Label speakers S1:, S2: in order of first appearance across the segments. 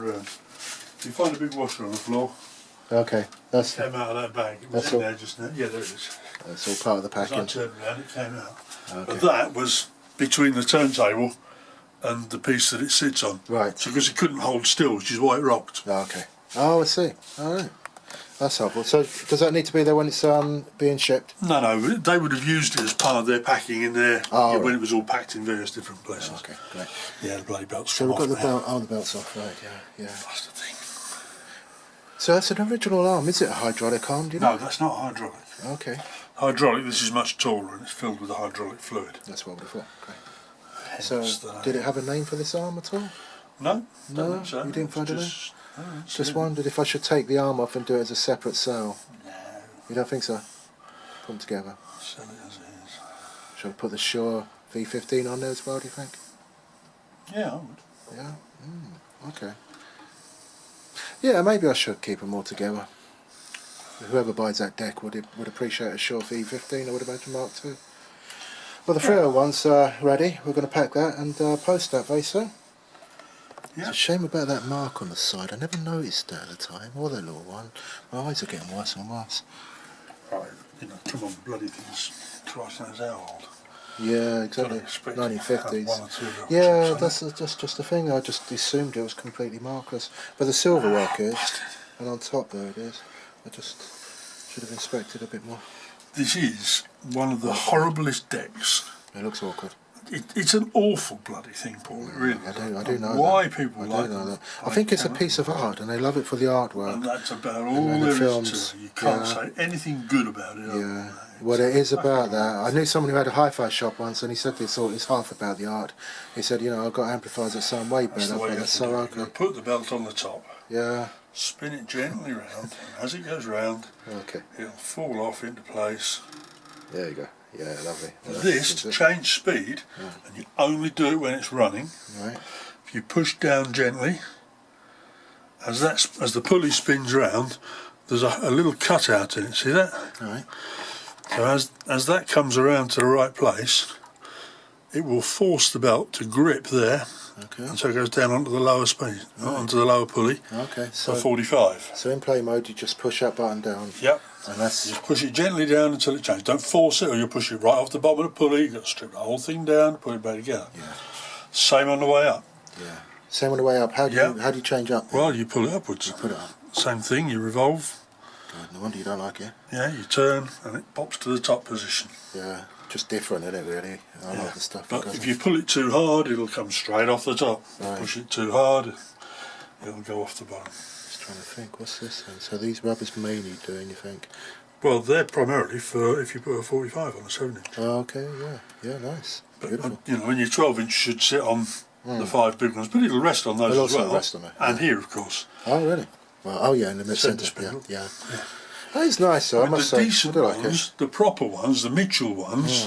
S1: around. You find a big washer on the floor.
S2: Okay, that's
S1: It came out of that bag. It was in there just now. Yeah, there it is.
S2: That's all part of the package.
S1: As I turned around, it came out.
S2: Okay.
S1: But that was between the turntable and the piece that it sits on.
S2: Right.
S1: So because it couldn't hold still, which is why it rocked.
S2: Oh, okay. Oh, I see. All right. That's helpful. So does that need to be there when it's being shipped?
S1: No, they would have used it as part of their packing in there when
S2: right.
S1: it was all packed in various different places.
S2: Okay, great.
S1: Yeah, the bloody belts
S2: So
S1: come
S2: we've got
S1: off
S2: the
S1: now.
S2: belt. Oh, the belt's off. Right. Yeah.
S1: That's the thing.
S2: So that's an original arm. Is it a hydraulic arm? Do you know?
S1: No, that's not hydraulic.
S2: Okay.
S1: Hydraulic, this is much taller and it's filled with a hydraulic fluid.
S2: That's what I would have thought. Great.
S1: Hence
S2: So did it have a name for this arm at all?
S1: No,
S2: No,
S1: think so.
S2: you didn't find a name?
S1: No,
S2: Just wondered if I should take the arm off and do it as a separate cell.
S1: No.
S2: You don't think so? Put them together.
S1: Sell it as it is.
S2: Should I put the Shaw V15 on there as well, do you think?
S1: Yeah, I would.
S2: Yeah? Okay. Yeah, maybe I should keep them all together. Whoever buys that deck would appreciate a Shaw V15, I would imagine, Mark II. Well, the 301's ready. We're going to pack that and post that very soon.
S1: Yeah.
S2: It's a shame about that mark on the side. I never noticed that at the time. Or the little one. My eyes are getting worse and worse.
S1: Right, come on, bloody things. Christ knows how old.
S2: Yeah, exactly. 1950s. Yeah, that's just the thing. I just assumed it was completely markerless. But the silver work is, and on top there it is. I just should have inspected a bit more.
S1: This is one of the horriblest decks.
S2: It looks awkward.
S1: It's an awful bloody thing, Paul. It really is.
S2: I do know
S1: why
S2: that.
S1: people
S2: I
S1: like
S2: do know
S1: them.
S2: that. I think it's a piece of art, and they love it for the artwork.
S1: And that's about all there is to it. You can't say anything good about it.
S2: Yeah. Well, it is about that. I knew someone who had a hi-fi shop once, and he said it's half about the art. He said, I've got amplifiers that sound way
S1: That's
S2: better,
S1: the way
S2: but
S1: you
S2: that's
S1: have to
S2: so
S1: do it.
S2: ugly.
S1: You put the belt on the top.
S2: Yeah.
S1: Spin it gently round, and as it goes round,
S2: Okay.
S1: it'll fall off into place.
S2: There you go. Yeah, lovely. Well,
S1: This, to change speed, and you only do it when it's running,
S2: Right.
S1: if you push down gently, as the pulley spins round, there's a little cutout in it, see that?
S2: Right.
S1: So as that comes around to the right place, it will force the belt to grip there,
S2: Okay.
S1: and so it goes down onto the lower speed, onto the lower pulley,
S2: Okay.
S1: so
S2: So
S1: 45.
S2: so in play mode, you just push that button down.
S1: Yep.
S2: And that's
S1: Just push it gently down until it changes. Don't force it or you'll push it right off the bottom of the pulley. You've got to strip the whole thing down, put it back together.
S2: Yeah.
S1: Same on the way up.
S2: Yeah. Same on the way up. How do you change up?
S1: Well, you pull it upwards.
S2: Put it up.
S1: Same thing, you revolve.
S2: God, no wonder you don't like it.
S1: Yeah, you turn and it pops to the top position.
S2: Yeah. Just different, isn't it? Really. I like the stuff.
S1: But if you pull it too hard, it'll come straight off the top.
S2: Right.
S1: Push it too hard, it'll go off the bottom.
S2: Just trying to think. What's this then? So these rubbers mainly doing, you think?
S1: Well, they're primarily for if you put a 45 on a 7-inch.
S2: Oh, okay. Yeah. Yeah. Nice.
S1: But
S2: Beautiful.
S1: when your 12-inch should sit on the 5 big ones, but it'll rest on those
S2: It'll
S1: as
S2: also
S1: well.
S2: rest on it,
S1: And here, of course.
S2: Oh, really? Well, oh, yeah, in the mid-centre.
S1: Centre
S2: Yeah.
S1: spindle.
S2: Oh, it's nice, though. I must
S1: The
S2: say.
S1: decent
S2: I do like
S1: ones, the proper ones, the Mitchell ones,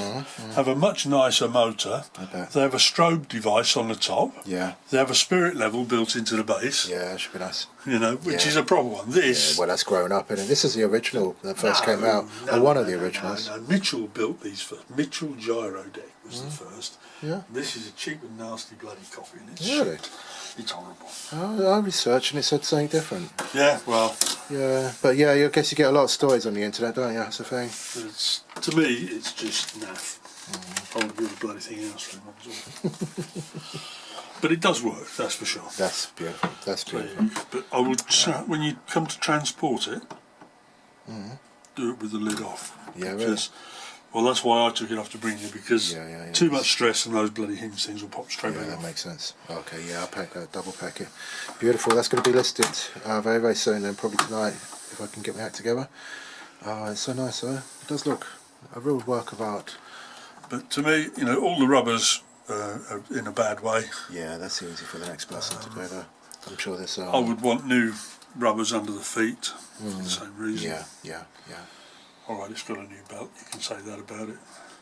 S1: have a much nicer motor.
S2: I bet.
S1: They have a strobe device on the top.
S2: Yeah.
S1: They have a spirit level built into the base.
S2: Yeah, it should be nice.
S1: Which is a proper one. This.
S2: Yeah, well, that's growing up, isn't it? This is the original that first came out, or one of the originals.
S1: No, Mitchell built these first. Mitchell Gyro Deck was the first.
S2: Yeah.
S1: This is a cheap and nasty bloody copy, and it's
S2: Really?
S1: shit. It's horrible.
S2: Oh, I researched and it said something different.
S1: Yeah, well,
S2: Yeah, but yeah, I guess you get a lot of stories on the internet, don't you? That's the thing.
S1: to me, it's just naff. I want to build a bloody thing else for him. But it does work, that's for sure.
S2: That's beautiful. That's beautiful.
S1: But I would say, when you come to transport it, do it with the lid off.
S2: Yeah, really?
S1: Because, well, that's why I took it off to bring you, because
S2: Yeah.
S1: too much stress and those bloody hinge things will pop straight
S2: Yeah,
S1: back
S2: that
S1: off.
S2: makes sense. Okay, yeah, I'll pack that, double pack it. Beautiful. That's going to be listed very, very soon, then probably tonight if I can get my act together. Oh, it's so nice, though. It does look a real work of art.
S1: But to me, all the rubbers are in a bad way.
S2: Yeah, that's easy for the next person to do that. I'm sure there's.
S1: I would want new rubbers under the feet for the same reason.
S2: Yeah.
S1: Alright, it's got a new belt, you can say that about it.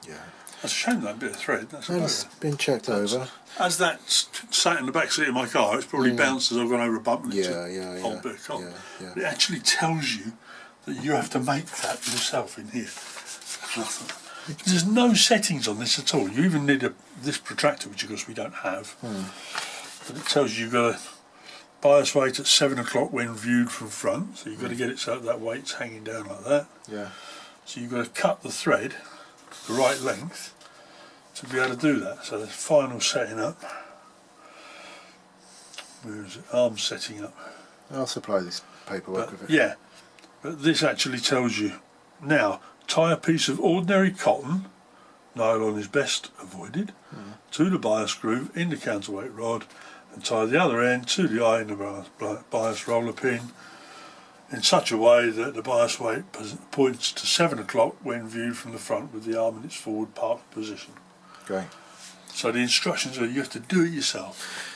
S2: Yeah.
S1: That's a shame, that bit of thread. That's a
S2: And it's
S1: bugger.
S2: been checked over.
S1: As that sat in the back seat of my car, it's probably bounced as I've gone over a bump and it's a whole bit of cotton.
S2: Yeah.
S1: It actually tells you that you have to make that yourself in here. There's no settings on this at all. You even need this protractor, which of course we don't have. But it tells you you've got to bias weight at 7 o'clock when viewed from front, so you've got to get it so that weight's hanging down like that.
S2: Yeah.
S1: So you've got to cut the thread the right length to be able to do that. So the final setting up, where is it? Arm setting up.
S2: I'll supply this paperwork with it.
S1: Yeah, but this actually tells you, now tie a piece of ordinary cotton, nylon is best avoided, to the bias groove in the counterweight rod, and tie the other end to the eye in the bias roller pin in such a way that the bias weight points to 7 o'clock when viewed from the front with the arm in its forward parked position.
S2: Great.
S1: So the instructions are you have to do it yourself.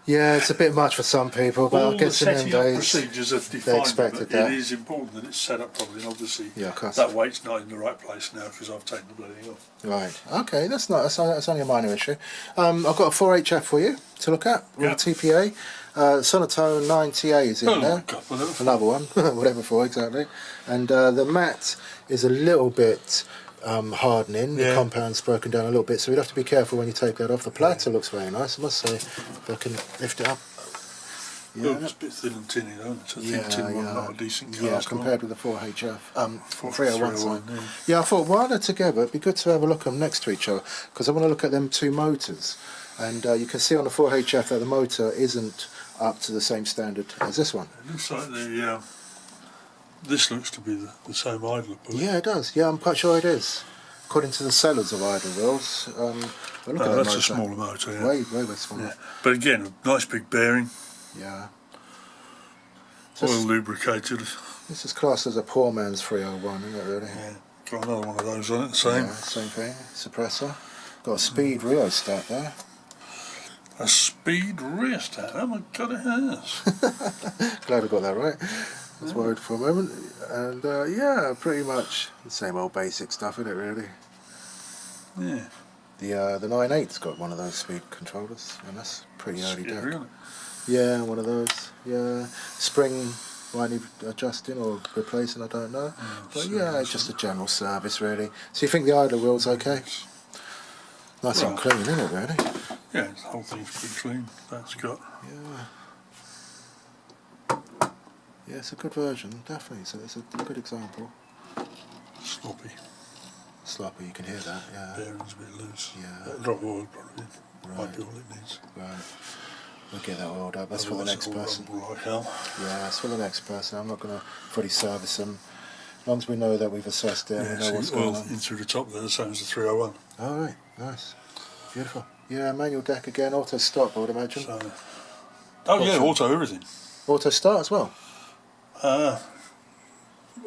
S2: Yeah, it's a bit much for some people, but
S1: All
S2: I guess
S1: the
S2: in them
S1: setting up
S2: days
S1: procedures have
S2: they
S1: defined
S2: expected
S1: it, but
S2: that.
S1: it is important that it's set up properly, and obviously
S2: Yeah, of course.
S1: that weight's not in the right place now because I've taken the bloody off.
S2: Right. Okay, that's only a minor issue. I've got a 4HF for you to look at with
S1: Yeah.
S2: a TPA. Sonotone 9TA is in
S1: Oh
S2: there.
S1: my God, whatever.
S2: Another one, whatever for exactly. And the mat is a little bit hardening. The
S1: Yeah.
S2: compound's broken down a little bit, so we'd have to be careful when you take that off. The platter looks very nice, I must say. If I can lift it up.
S1: Oh, it's a bit thin and tinny though. It's a thin tin one, not a decent cast
S2: Yeah, compared with the 4HF. 301.
S1: 301,
S2: Yeah, I thought while they're together, it'd be good to have a look at them next to each other because I want to look at them two motors. And you can see on the 4HF that the motor isn't up to the same standard as this one.
S1: It looks like the this looks to be the same idler.
S2: Yeah, it does. Yeah, I'm quite sure it is. According to the sellers of idle wheels. But look at that
S1: that's
S2: motor.
S1: a smaller motor. Yeah.
S2: Way smaller.
S1: Yeah. But again, a nice big bearing,
S2: Yeah.
S1: oil lubricated.
S2: This is classed as a poor man's 301, isn't it really?
S1: Yeah. Got another one of those on it. Same.
S2: Yeah, same thing. Suppressor. Got a speed rheostat there.
S1: A speed rheostat. Oh my God, it has.
S2: Glad I got that right. I was worried for a moment. And yeah, pretty much the same old basic stuff, isn't it really?
S1: Yeah.
S2: The 9.8's got one of those speed controllers, and that's pretty early
S1: Yeah,
S2: deck.
S1: really.
S2: Yeah, one of those. Yeah, spring might need adjusting or replacing, I don't know. But yeah, it's just a general service really. So you think the idler wheel's okay? Nice and clean, isn't it really?
S1: Yeah, the whole thing's pretty clean. That's got.
S2: Yeah. Yeah, it's a good version, definitely. So it's a good example.
S1: Sloppy.
S2: Sloppy, you can hear that. Yeah.
S1: Bearing's a bit loose.
S2: Yeah.
S1: A drop of oil probably. Might
S2: Right.
S1: be all it needs.
S2: Right. We'll get that oiled up. That's for the
S1: Otherwise
S2: next
S1: it will
S2: person.
S1: rumble like hell.
S2: Yeah, that's for the next person. I'm not going to fully service them. As long as we know that we've assessed it and
S1: Yeah,
S2: we know what's
S1: so
S2: going
S1: oil
S2: on.
S1: in through the top there, the same as the 301.
S2: All right, nice. Beautiful. Yeah, manual deck again, auto stop, I would imagine.
S1: So, oh yeah, auto everything.
S2: Auto start as well?
S1: Oh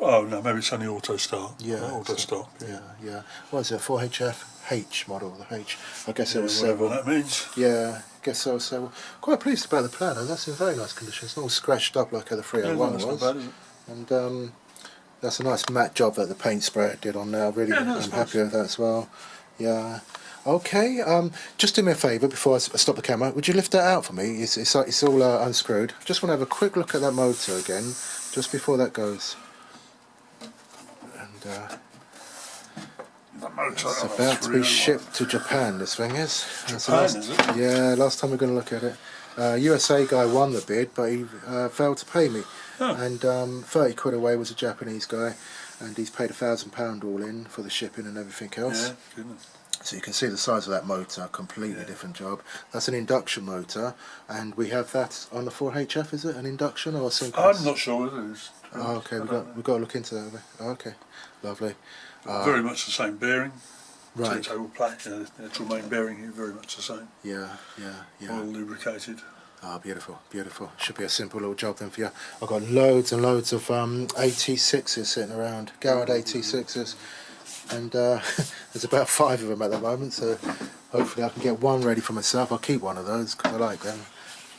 S1: no, maybe it's only auto start.
S2: Yeah.
S1: Auto stop.
S2: Yeah, yeah. What is it, 4HF? H model, the H. I guess it was
S1: whatever
S2: several.
S1: that means.
S2: Yeah, I guess so. So quite pleased about the planner. That's in very nice condition. It's not all scratched up like how the 301
S1: that's
S2: was.
S1: not bad, is it?
S2: And that's a nice matte job that the paint sprayer did on there. Really, I'm
S1: that's
S2: happy
S1: nice.
S2: with that as well. Yeah. Okay. Just do me a favour before I stop the camera. Would you lift that out for me? It's all unscrewed. Just want to have a quick look at that motor again, just before that goes. And
S1: The motor,
S2: it's about to be shipped to Japan. This thing is. That's the
S1: Japan,
S2: last-
S1: is it?
S2: Yeah. Last time we're going to look at it. USA guy won the bid, but he failed to pay me.
S1: Oh.
S2: And 30 quid away was a Japanese guy, and he's paid £1,000 all in for the shipping and everything else.
S1: Yeah, goodness.
S2: So you can see the size of that motor, completely different job. That's an induction motor, and we have that on the 4HF, is it? An induction or a synchronous?
S1: I'm not sure what it is.
S2: Oh, okay, we've got to look into that. Oh, okay, lovely.
S1: Very much the same bearing.
S2: Right.
S1: Turntable plate, the actual main bearing here, very much the same.
S2: Yeah.
S1: Oil lubricated.
S2: Ah, beautiful, beautiful. Should be a simple little job then for you. I've got loads and loads of AT6s sitting around, Garrard AT6s, and there's about 5 of them at the moment, so hopefully I can get one ready for myself. I'll keep one of those because I like them.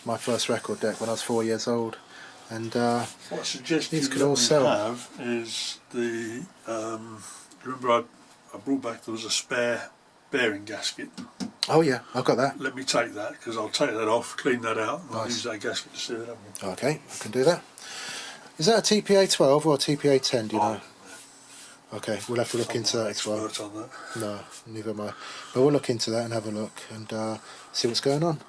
S2: My first record deck when I was 4 years old, and
S1: What I suggest
S2: these
S1: you
S2: could all
S1: let me
S2: sell.
S1: have is the, remember I brought back, there was a spare bearing gasket.
S2: oh yeah, I've got that.
S1: Let me take that, because I'll take that off, clean that out, and I'll
S2: Nice.
S1: use that gasket to seal it up with.
S2: Okay, I can do that. Is that a TPA 12 or a TPA 10, do you know? Okay, we'll have to look into that as well.
S1: Expert on that.
S2: No, neither am I. But we'll look into that and have a look and see what's going on.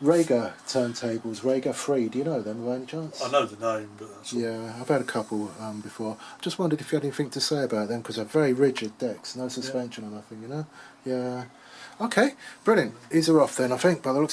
S2: Rega turntables, Rega 3, do you know them by any chance?
S1: I know the name, but that's all.
S2: Yeah, I've had a couple before. Just wondered if you had anything to say about them, because they're very rigid decks, no suspension or nothing, you know? Yeah. Okay, brilliant. These are off then, I think, by the looks of